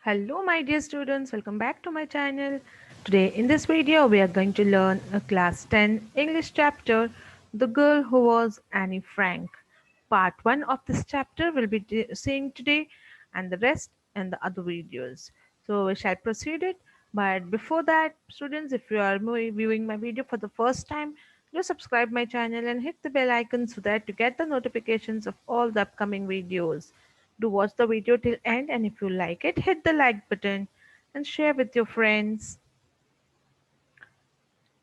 Hello my dear students, welcome back to my channel. Today in this video we are going to learn a class 10 English chapter, The Girl Who Was Annie Frank. Part 1 of this chapter will be seeing today and the rest in the other videos. So we shall proceed it. But before that, students, if you are viewing my video for the first time, do subscribe my channel and hit the bell icon so that you get the notifications of all the upcoming videos. Do watch the video till end, and if you like it, hit the like button and share with your friends.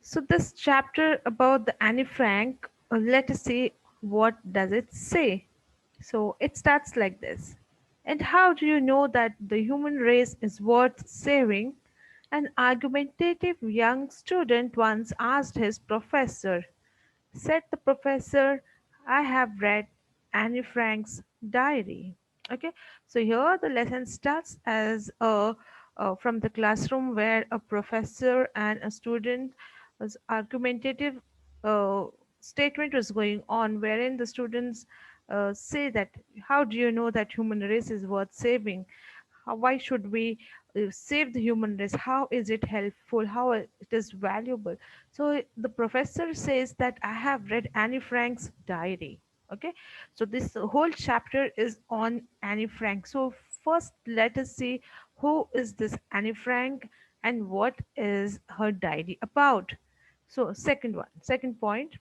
So this chapter about the Annie Frank, let us see what does it say. So it starts like this. And how do you know that the human race is worth saving? An argumentative young student once asked his professor. Said the professor, I have read Anne Frank's diary. Okay, so here the lesson starts as from the classroom where a professor and a student was argumentative uh, statement was going on, wherein the students say that how do you know that human race is worth saving? Why should we save the human race? How is it helpful? How it is valuable? So the professor says that I have read Annie Frank's diary. Okay, so this whole chapter is on Annie Frank. So first let us see who is this Annie Frank and what is her diary about. So second point,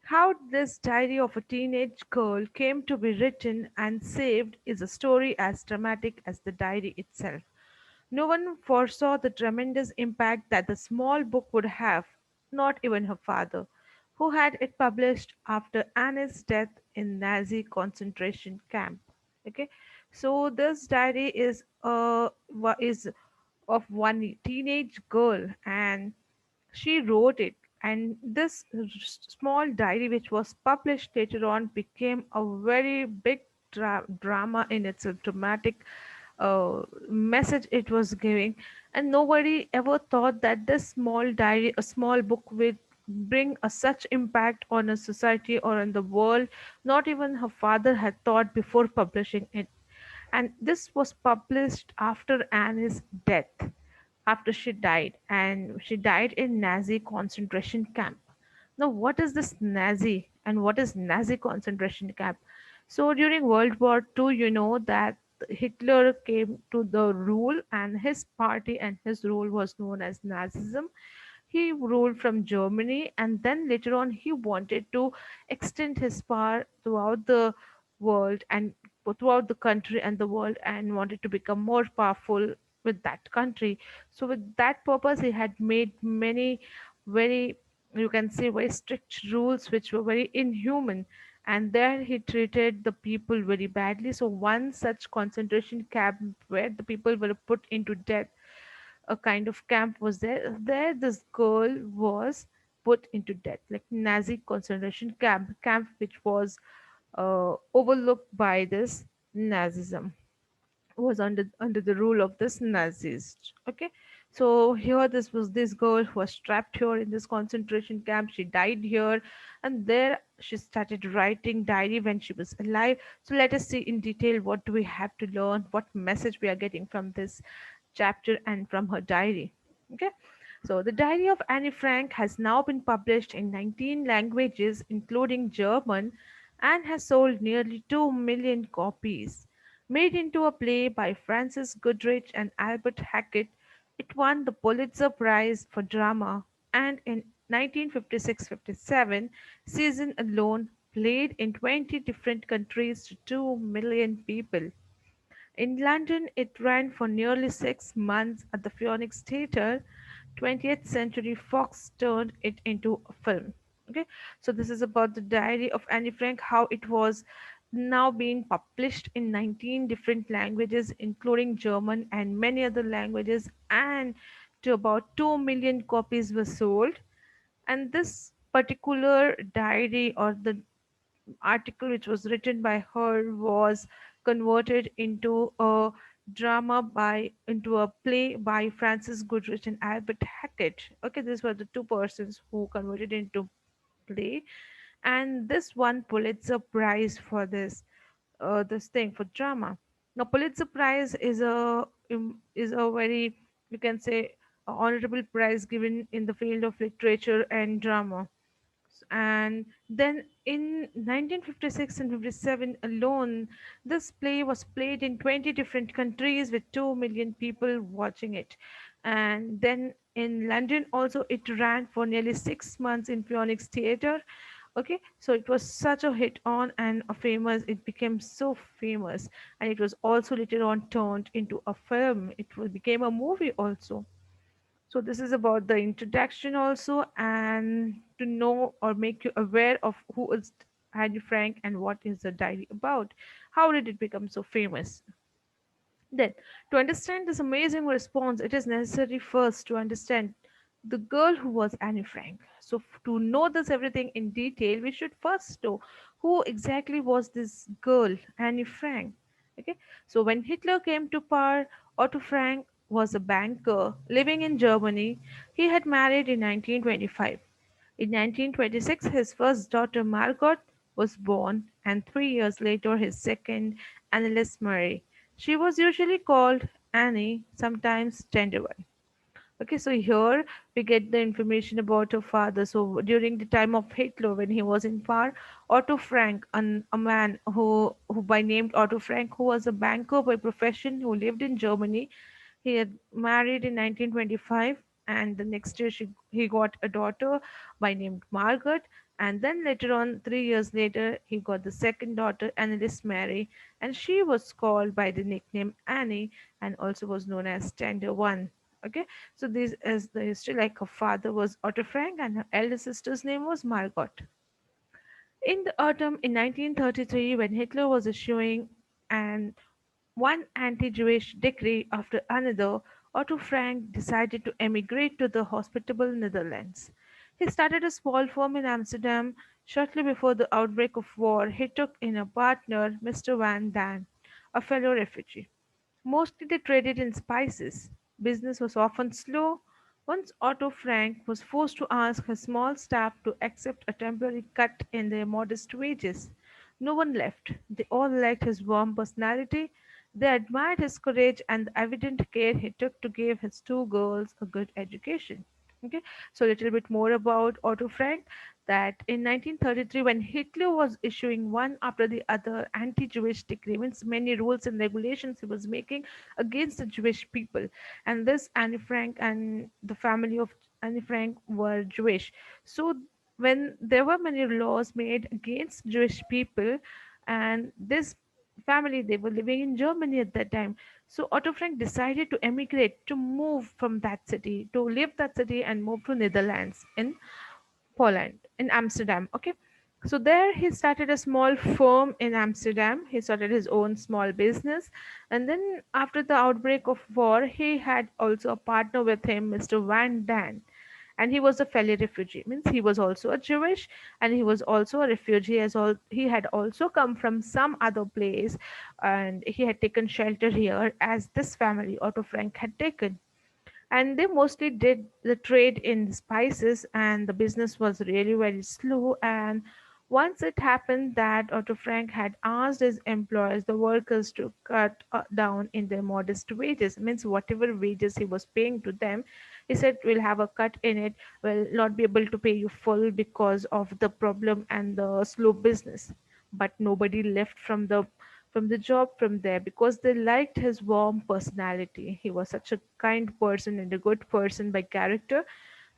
how this diary of a teenage girl came to be written and saved is a story as dramatic as the diary itself. No one foresaw the tremendous impact that the small book would have, not even her father, who had it published after Anne's death in Nazi concentration camp. Okay, so this diary is of one teenage girl, and she wrote it. And this small diary, which was published later on, became a very big drama in itself, dramatic message it was giving. And nobody ever thought that this small diary, a small book, would bring a such impact on a society or on the world. Not even her father had thought before publishing it. And this was published after Anne's death, after she died, and she died in Nazi concentration camp. Now, what is this Nazi and what is Nazi concentration camp? So, during World War II, you know that Hitler came to the rule, and his party and his rule was known as Nazism. He ruled from Germany, and then later on, he wanted to extend his power throughout the world and throughout the country and the world, and wanted to become more powerful with that country. So, with that purpose, he had made many very, you can say, very strict rules which were very inhuman. And there he treated the people very badly. So, one such concentration camp where the people were put into death, a kind of camp was there. There, this girl was put into death, like Nazi concentration camp which was overlooked by this Nazism, was under the rule of this Nazis. Okay, so here this girl who was trapped here in this concentration camp. She died here, and there she started writing diary when she was alive. So let us see in detail what do we have to learn, what message we are getting from this chapter and from her diary. Okay, so the diary of Anne Frank has now been published in 19 languages, including German, and has sold nearly 2 million copies. Made into a play by Francis Goodrich and Albert Hackett, it won the Pulitzer Prize for Drama, and in 1956-57 season alone played in 20 different countries to 2 million people. In London, it ran for nearly 6 months at the Phoenix Theatre. 20th Century Fox turned it into a film. Okay, so this is about the diary of Anne Frank, how it was now being published in 19 different languages, including German and many other languages, and to about 2 million copies were sold. And this particular diary, or the article which was written by her, was converted into a drama by into a play by Francis Goodrich and Albert Hackett. Okay, these were the two persons who converted into play, and this won Pulitzer Prize for this thing for drama. Now, Pulitzer Prize is a very, you can say, honorable prize given in the field of literature and drama. And then in 1956 and 57 alone, this play was played in 20 different countries with 2 million people watching it. And then in London also it ran for nearly 6 months in Phoenix Theatre. Okay, so it was such a hit on and a famous, it became so famous, and it was also later on turned into a film. Became a movie also. So this is about the introduction also, and to know or make you aware of who is Anne Frank and what is the diary about. How did it become so famous? Then, to understand this amazing response, it is necessary first to understand the girl who was Anne Frank. So, to know this everything in detail, we should first know who exactly was this girl, Anne Frank. Okay, so when Hitler came to power, Otto Frank was a banker living in Germany. He had married in 1925. In 1926, his first daughter Margot was born, and 3 years later, his second, Anneliese Marie. She was usually called Annie, sometimes Tenderwine. Okay, so here we get the information about her father. So during the time of Hitler, when he was in power, Otto Frank, a man who by named Otto Frank, who was a banker by profession, who lived in Germany, he had married in 1925, and the next year he got a daughter by named Margaret, and then later on, 3 years later, he got the second daughter, Anneliese Mary, and she was called by the nickname Annie, and also was known as Tender One. Okay, so this is the history. Like her father was Otto Frank, and her elder sister's name was Margot. In the autumn in 1933, when Hitler was issuing an one anti-Jewish decree after another, Otto Frank decided to emigrate to the hospitable Netherlands. He started a small firm in Amsterdam. Shortly before the outbreak of war, he took in a partner, Mr. Van Daan, a fellow refugee. Mostly they traded in spices. Business was often slow. Once Otto Frank was forced to ask his small staff to accept a temporary cut in their modest wages. No one left. They all liked his warm personality. They admired his courage and the evident care he took to give his two girls a good education. Okay, so a little bit more about Otto Frank, that in 1933, when Hitler was issuing one after the other anti-Jewish decrees, many rules and regulations he was making against the Jewish people, and this Anne Frank and the family of Anne Frank were Jewish. So when there were many laws made against Jewish people, and this family, they were living in Germany at that time. So Otto Frank decided to emigrate, to move from that city, to leave that city and move to Netherlands in Poland, in Amsterdam. Okay. So there he started a small firm in Amsterdam. He started his own small business. And then after the outbreak of war, he had also a partner with him, Mr. Van Daan. And he was a fellow refugee. Means he was also a Jewish, and he was also a refugee, as all he had also come from some other place, and he had taken shelter here as this family, Otto Frank, had taken. And they mostly did the trade in spices, and the business was really very slow. And once it happened that Otto Frank had asked his employees, the workers, to cut down in their modest wages, means whatever wages he was paying to them, he said, we'll have a cut in it, will not be able to pay you full because of the problem and the slow business. But nobody left from the job from there, because they liked his warm personality. He was such a kind person and a good person by character,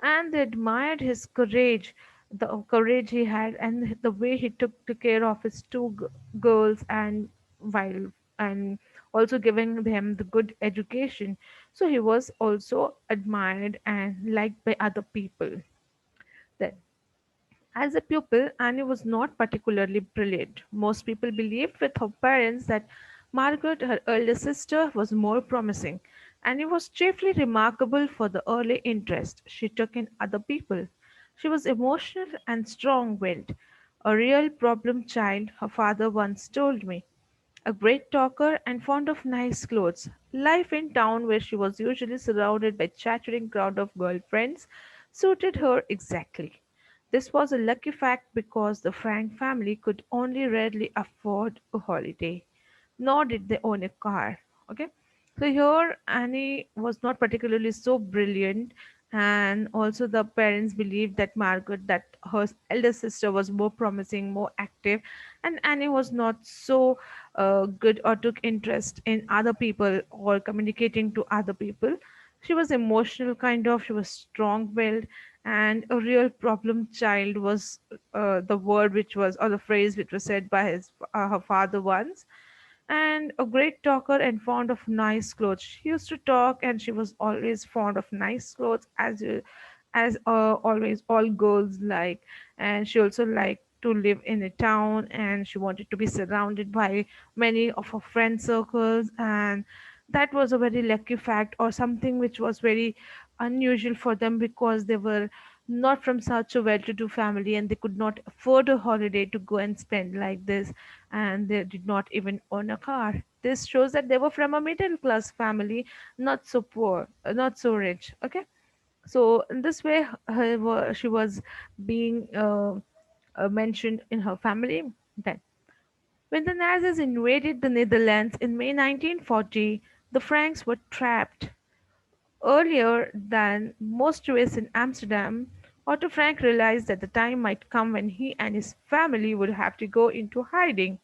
and they admired his courage, the courage he had, and the way he took care of his two girls, and while and also giving them the good education. So he was also admired and liked by other people. Then, as a pupil, Annie was not particularly brilliant. Most people believed with her parents that Margaret, her elder sister, was more promising. Annie was chiefly remarkable for the early interest she took in other people. She was emotional and strong willed, a real problem child, her father once told me. A great talker and fond of nice clothes. Life in town, where she was usually surrounded by chattering crowd of girlfriends, suited her exactly. This was a lucky fact because the Frank family could only rarely afford a holiday. nor did they own a car. Okay, so here Annie was not particularly so brilliant, and also the parents believed that Margaret, that her elder sister, was more promising, more active, and Annie was not so good or took interest in other people or communicating to other people. She was emotional, kind of. She was strong-willed, and a real problem child was the word which was, or the phrase which was said by her father once. And a great talker and fond of nice clothes. She used to talk, and she was always fond of nice clothes, as always all girls like. And she also liked to live in a town, and she wanted to be surrounded by many of her friend circles. And that was a very lucky fact, or something which was very unusual for them, because they were not from such a well-to-do family, and they could not afford a holiday to go and spend like this, and they did not even own a car. This shows that they were from a middle class family, not so poor, not so rich. Okay, so in this way, she was being mentioned in her family. Then, when the Nazis invaded the Netherlands in May 1940, the Franks were trapped. Earlier than most tourists in Amsterdam, Otto Frank realized that the time might come when he and his family would have to go into hiding.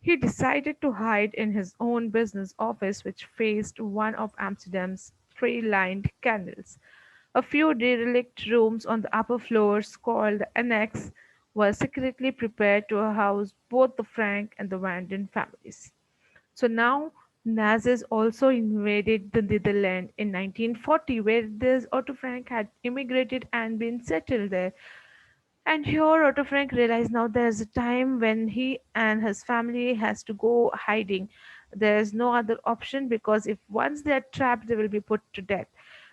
He decided to hide in his own business office, which faced one of Amsterdam's tree-lined canals. A few derelict rooms on the upper floors, called the Annex, were secretly prepared to house both the Frank and the Vanden families. So now Nazis also invaded the Netherlands in 1940, where this Otto Frank had immigrated and been settled there. And here Otto Frank realized now there's a time when he and his family has to go hiding. There's no other option, because if once they're trapped, they will be put to death.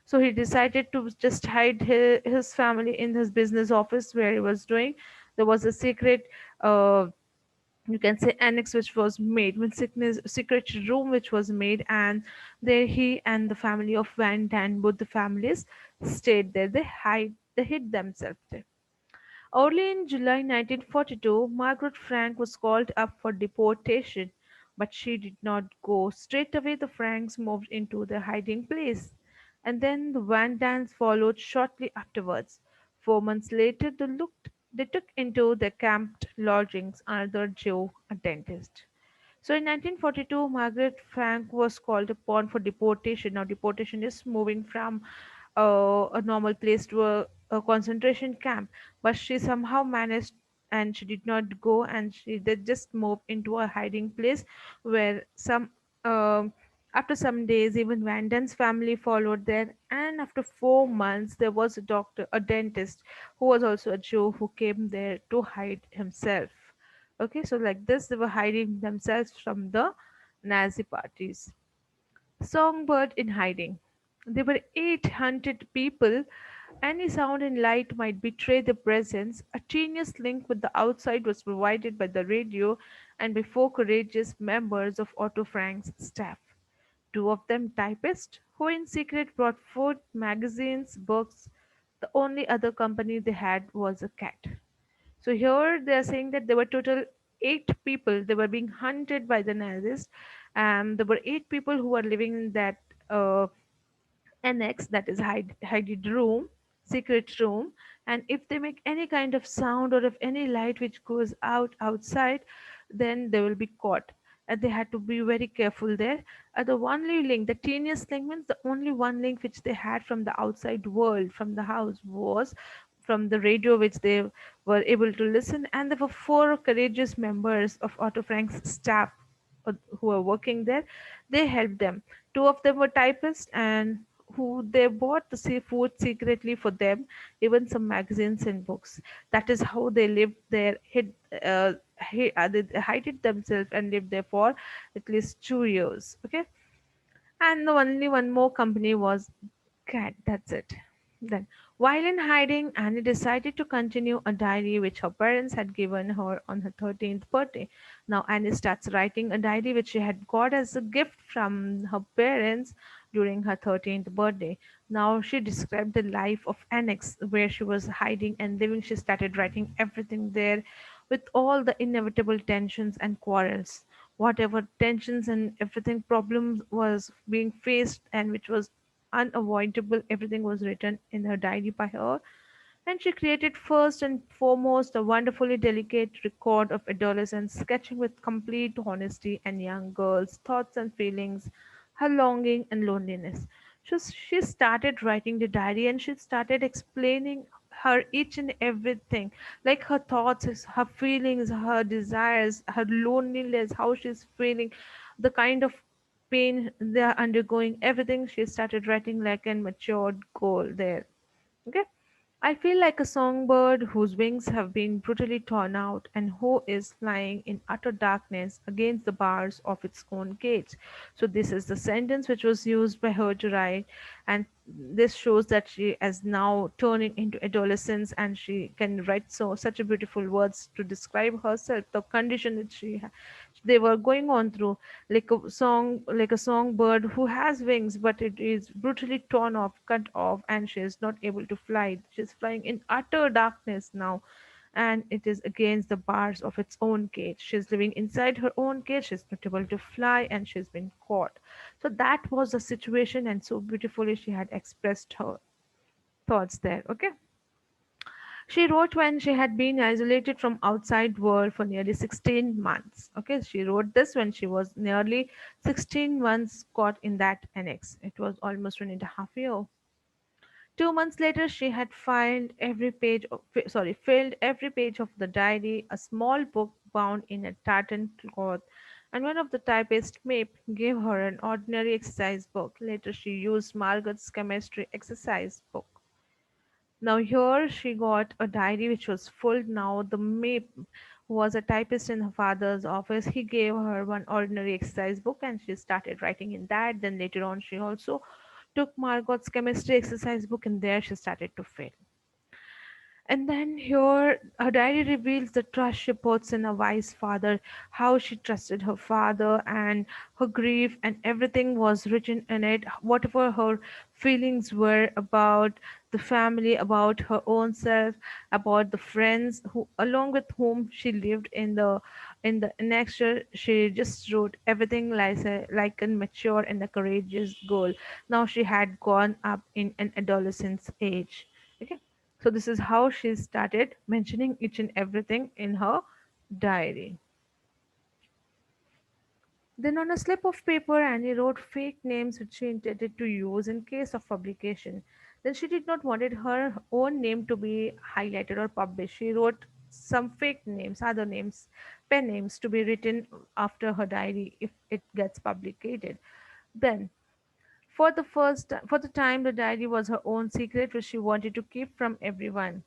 So he decided to just hide his family in his business office where he was doing. There was a secret, you can say, annex which was made, with secret room which was made, and there he and the family of Van Dan, both the families, stayed there. They hid themselves there. Early in July 1942, Margaret Frank was called up for deportation, but she did not go. Straight away, the Franks moved into their hiding place, and then the Van Dans followed shortly afterwards. 4 months later, they took into their camped lodgings another Jew, a dentist. So in 1942, Margaret Frank was called upon for deportation. Now, deportation is moving from a normal place to a concentration camp, but she somehow managed, and she did not go, and they just moved into a hiding place where um after some days, even Vanden's family followed there, and after 4 months, there was a dentist, who was also a Jew, who came there to hide himself. Okay, so like this, they were hiding themselves from the Nazi parties. Songbird in hiding. There were 800 people. Any sound and light might betray their presence. A tenuous link with the outside was provided by the radio and by four courageous members of Otto Frank's staff. Two of them typists, who in secret brought food, magazines, books. The only other company they had was a cat. So here they are saying that there were total 8 people. They were being hunted by the Nazis, and there were 8 people who were living in that uh, annex, that is hidden room, secret room. And if they make any kind of sound, or if any light which goes outside, then they will be caught, and they had to be very careful there. The only link, the teeniest link, means the only one link which they had from the outside world, from the house, was from the radio which they were able to listen. And there were four courageous members of Otto Frank's staff who were working there. They helped them. Two of them were typists, and who they bought the food secretly for them, even some magazines and books. That is how they lived there, they hid it themselves and lived there for at least 2 years. Okay, and the only one more company was cat. That's it. Then, while in hiding, Annie decided to continue a diary which her parents had given her on her 13th birthday. Now, Annie starts writing a diary which she had got as a gift from her parents during her 13th birthday. Now, she described the life of Annex, where she was hiding and living. She started writing everything there, with all the inevitable tensions and quarrels. whatever tensions and everything problems was being faced and which was unavoidable, everything was written in her diary by her. And she created first and foremost a wonderfully delicate record of adolescence, sketching with complete honesty and young girls' thoughts and feelings, her longing and loneliness. She started writing the diary and she started explaining her each and everything, like her thoughts, her feelings, her desires, her loneliness, how she's feeling, the kind of pain they are undergoing, everything she started writing like a matured goal there. Okay. I feel like a songbird whose wings have been brutally torn out and who is flying in utter darkness against the bars of its own cage. So, this is the sentence which was used by her to write, and this shows that she is now turning into adolescence and she can write such a beautiful words to describe herself, the condition that they were going on through, like a songbird who has wings but it is brutally torn off, cut off, and she is not able to fly. She's flying in utter darkness now, and it is against the bars of its own cage. She's living inside her own cage, she's not able to fly, and she's been caught. So that was the situation, and so beautifully she had expressed her thoughts there. Okay. She wrote when she had been isolated from outside world for nearly 16 months. Okay, she wrote this when she was nearly 16 months caught in that annex. It was almost 1.5 years. 2 months later, she had filled every page of the diary, a small book bound in a tartan cloth, and one of the typist Mape gave her an ordinary exercise book. Later, she used Margaret's chemistry exercise book. Now here she got a diary which was full. Now the maid who was a typist in her father's office, he gave her one ordinary exercise book and she started writing in that. Then later on she also took Margot's chemistry exercise book and there she started to fail. And then here, her diary reveals the trust she puts in a wise father, how she trusted her father, and her grief, and everything was written in it. Whatever her feelings were about the family, about her own self, about the friends who, along with whom she lived in the next year, she just wrote everything like a mature and a courageous girl. Now she had gone up in an adolescent's age. Okay, so this is how she started mentioning each and everything in her diary. Then on a slip of paper, Annie wrote fake names which she intended to use in case of publication. Then she did not wanted her own name to be highlighted or published. She wrote some fake names, other names, pen names to be written after her diary if it gets publicated. Then for the time the diary was her own secret which she wanted to keep from everyone,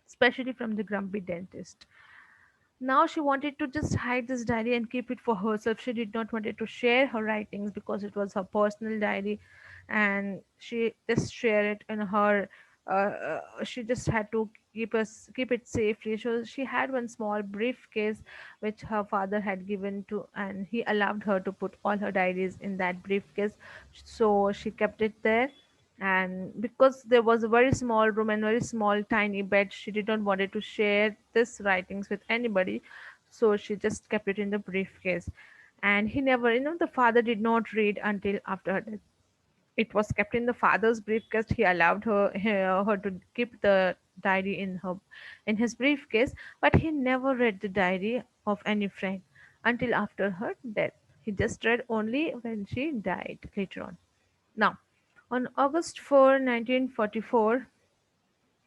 especially from the grumpy dentist. Now she wanted to just hide this diary and keep it for herself. She did not wanted to share her writings because it was her personal diary, and she just share it in her. She just had to keep it safely. So she had one small briefcase which her father had given to, and he allowed her to put all her diaries in that briefcase. So she kept it there, and because there was a very small room and very small tiny bed, she did not wanted to share this writings with anybody, so she just kept it in the briefcase. And he never, the father did not read until after her death. It was kept in the father's briefcase. He allowed her to keep the diary in his briefcase, but he never read the diary of Anne Frank until after her death. He just read only when she died later on. Now, on August 4, 1944,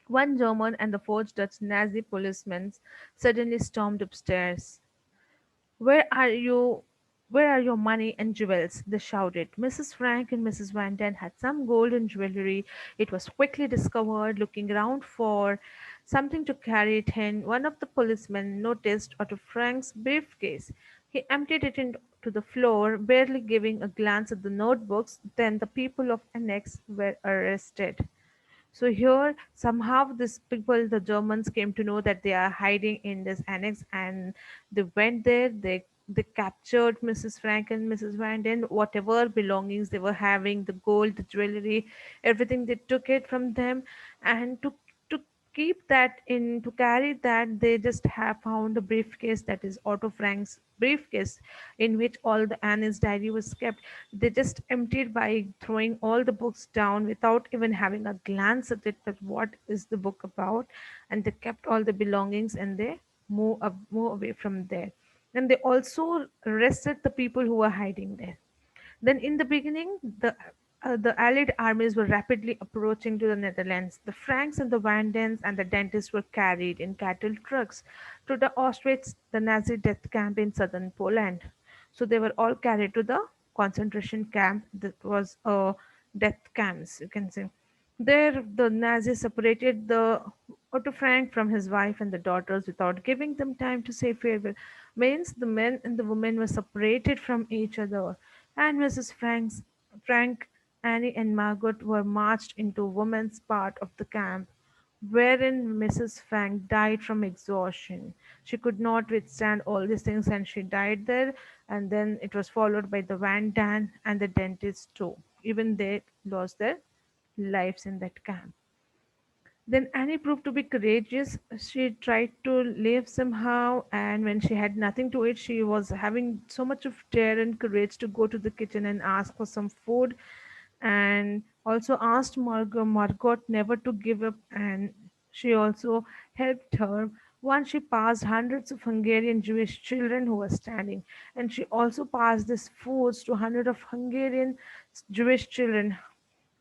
one German and the four Dutch Nazi policemen suddenly stormed upstairs. "Where are you? Where are your money and jewels?" they shouted. Mrs. Frank and Mrs. Van Den had some gold and jewelry. It was quickly discovered. Looking around for something to carry it in, one of the policemen noticed Otto Frank's briefcase. He emptied it into the floor, barely giving a glance at the notebooks. Then the people of Annex were arrested. So here, somehow, these people, the Germans, came to know that they are hiding in this annex, and they went there. They captured Mrs. Frank and Mrs. Van Den, whatever belongings they were having, the gold, the jewelry, everything. They took it from them, and to keep that in to carry that, they just have found a briefcase, that is Otto Frank's briefcase, in which all the Anne's diary was kept. They just emptied by throwing all the books down without even having a glance at it, but what is the book about, and they kept all the belongings and they move away from there. And they also arrested the people who were hiding there. Then, in the beginning, the Allied armies were rapidly approaching to the Netherlands. The Franks and the Vandens and the Dentists were carried in cattle trucks to the Auschwitz, the Nazi death camp in southern Poland. So they were all carried to the concentration camp. That was a death camps, you can say. There, the Nazis separated the Otto Frank from his wife and the daughters without giving them time to say farewell. Means the men and the women were separated from each other, and Frank, Annie, and Margot were marched into women's part of the camp, wherein Mrs. Frank died from exhaustion. She could not withstand all these things and she died there. And then it was followed by the Van Dan and the dentist too. Even they lost their lives in that camp. Then Annie proved to be courageous. She tried to live somehow, and when she had nothing to eat, she was having so much of dare and courage to go to the kitchen and ask for some food, and also asked Margot never to give up, and she also helped her. Once she passed hundreds of Hungarian Jewish children who were standing, and she also passed these foods to hundreds of Hungarian Jewish children.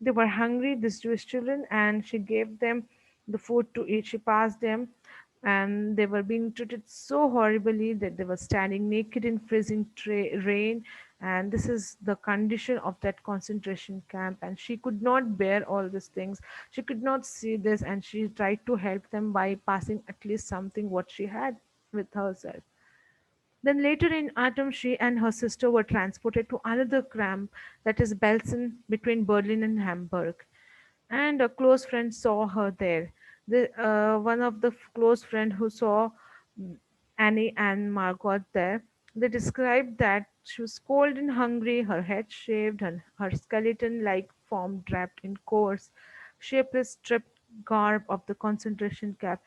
They were hungry, these Jewish children, and she gave them the food to eat. She passed them, and they were being treated so horribly that they were standing naked in freezing rain. And this is the condition of that concentration camp. And she could not bear all these things. She could not see this, and she tried to help them by passing at least something what she had with herself. Then later in autumn, she and her sister were transported to another camp, that is Belsen, between Berlin and Hamburg. And a close friend saw her there. One of the close friend who saw Annie and Margot there, they described that she was cold and hungry, her head shaved, and her skeleton-like form draped in coarse, shapeless stripped garb of the concentration camp.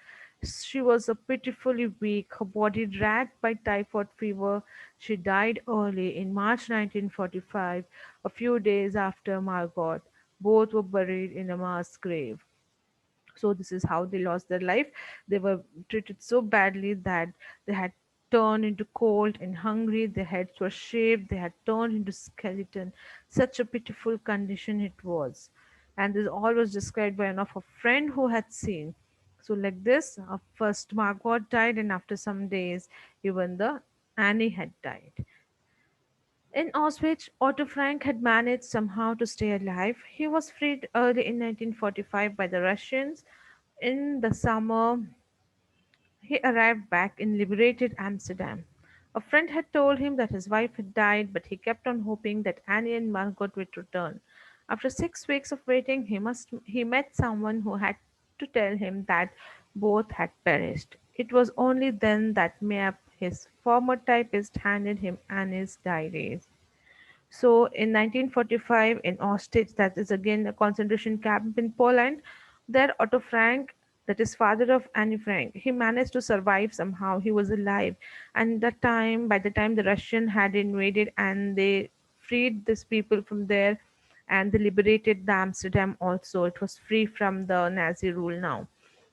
She was a pitifully weak, her body racked by typhoid fever. She died early in March 1945, a few days after Margot. Both were buried in a mass grave. So this is how they lost their life. They were treated so badly that they had turned into cold and hungry. Their heads were shaved. They had turned into skeleton. Such a pitiful condition it was. And this all was described by one of a friend who had seen. So like this, first Margot died, and after some days, even the Annie had died. In Auschwitz, Otto Frank had managed somehow to stay alive. He was freed early in 1945 by the Russians. In the summer, he arrived back in liberated Amsterdam. A friend had told him that his wife had died, but he kept on hoping that Annie and Margot would return. After 6 weeks of waiting, he met someone who had to tell him that both had perished. It was only then that Miep, his former typist, handed him Annie's diaries. So in 1945, in Auschwitz, that is again a concentration camp in Poland, there Otto Frank, that is father of Anne Frank, he managed to survive somehow. He was alive, and by the time the Russian had invaded and they freed these people from there, and they liberated the Amsterdam also. It was free from the Nazi rule now.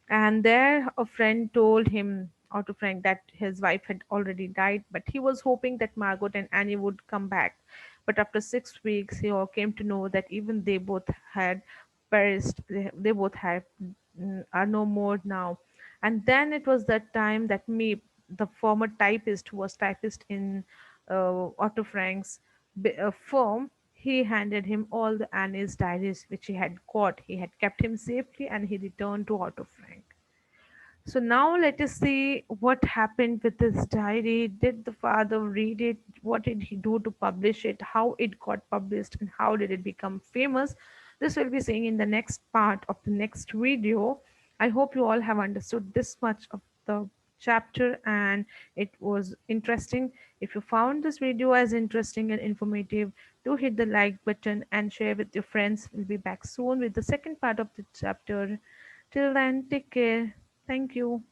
And there, a friend told him, Otto Frank, that his wife had already died, but he was hoping that Margot and Annie would come back. But after 6 weeks, he all came to know that even they both had perished. They both are no more now. And then it was that time that me, the former typist who was typist in Otto Frank's firm, he handed him all the Annie's diaries which he had got. He had kept him safely, and he returned to Otto Frank. So now let us see what happened with this diary. Did the father read it? What did he do to publish it? How it got published and how did it become famous? This will be seeing in the next part of the next video. I hope you all have understood this much of the chapter and it was interesting. If you found this video as interesting and informative, do hit the like button and share with your friends. We'll be back soon with the second part of the chapter. Till then, take care. Thank you.